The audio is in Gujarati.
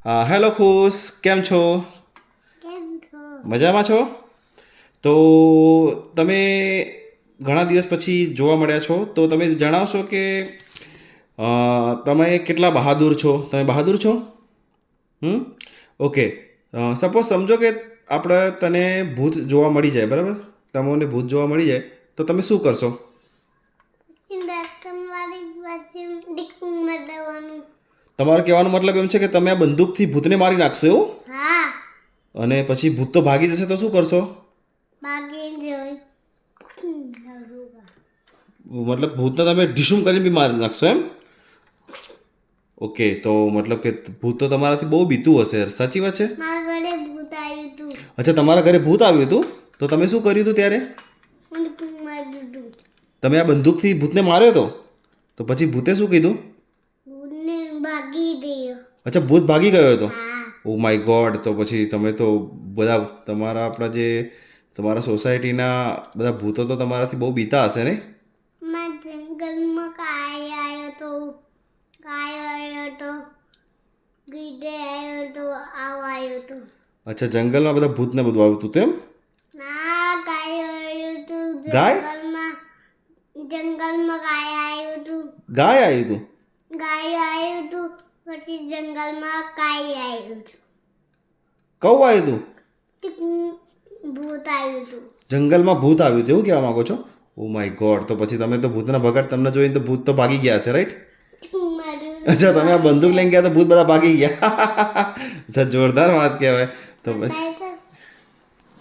હેલો ખુશ, કેમ છો? કેમ છો? મજામાં છો? તો તમે ઘણા દિવસ પછી જોવા મળ્યા છો, તો તમે જણાવશો કે તમે કેટલા બહાદુર છો? તમે બહાદુર છો? હમ ઓકે. સપોઝ સમજો કે આપણે તને ભૂત જોવા મળી જાય, બરાબર? તમને ભૂત જોવા મળી જાય તો તમે શું કરશો? પછી તમારી પાસે ડીકું મરવાનું. તમારો કહેવાનો મતલબ એમ છે કે તમે આ બંદૂકથી ભૂતને મારી નાખશો, એવું? હા, અને પછી ભૂત તો ભાગી જશે તો શું કરશો? ભાગી જઈ. મતલબ ભૂતને તમે ઢીસુમ કરીને બી મારી નાખશો, એમ? ઓકે, તો મતલબ કે ભૂત તો તમારાથી બહુ બીતું હશે, સાચી વાત છે? મારા ઘરે ભૂત આવ્યું હતું. અચ્છા, તમારા ઘરે ભૂત આવ્યું હતું, તો તમે શું કર્યું હતું ત્યારે? હું ડીકું માર્યું હતું. તમે આ બંદૂકથી ભૂતને માર્યો હતો, તો પછી ભૂતે શું કીધું? ભૂતને ભાગી ગયો. અચ્છા, ભૂત ભાગી ગયો હતો. હા, ઓ માય ગોડ, તો પછી તમે તો બધા તમારા આપણા જે તમારા સોસાયટીના બધા ભૂતો તો તમારાથી બહુ બીતા હશે ને? મારા જંગલમાં કાય આવ્યો તો. કાય આવ્યો તો. ગીડે આવ્યો તો. આવ આવ્યો તો. અચ્છા, જંગલમાં બધા ભૂતને બધું આવતું હતું, એમ? ના, કાય આવ્યું હતું ગાય? જંગલમાં. જંગલમાં કાય આવ્યું હતું. ગાય આવ્યું હતું? ગાય આવ્યું હતું. પછી જંગલમાં કાય આવ્યું હતું. કૌ આવ્યું હતું? ભૂત આવ્યું હતું. જંગલમાં ભૂત આવ્યું હતું, એવું કહેવા માંગો છો? ઓ માય ગોડ, તો પછી તમે તો ભૂતના ભગાડ તમને જોઈને તો ભૂત તો ભાગી ગયા હશે, રાઈટ? અચ્છા, તમે આ બંદૂક લઈને ગયા તો ભૂત બધા ભાગી ગયા. અચ્છા, જોરદાર વાત કહેવાય. તો પછી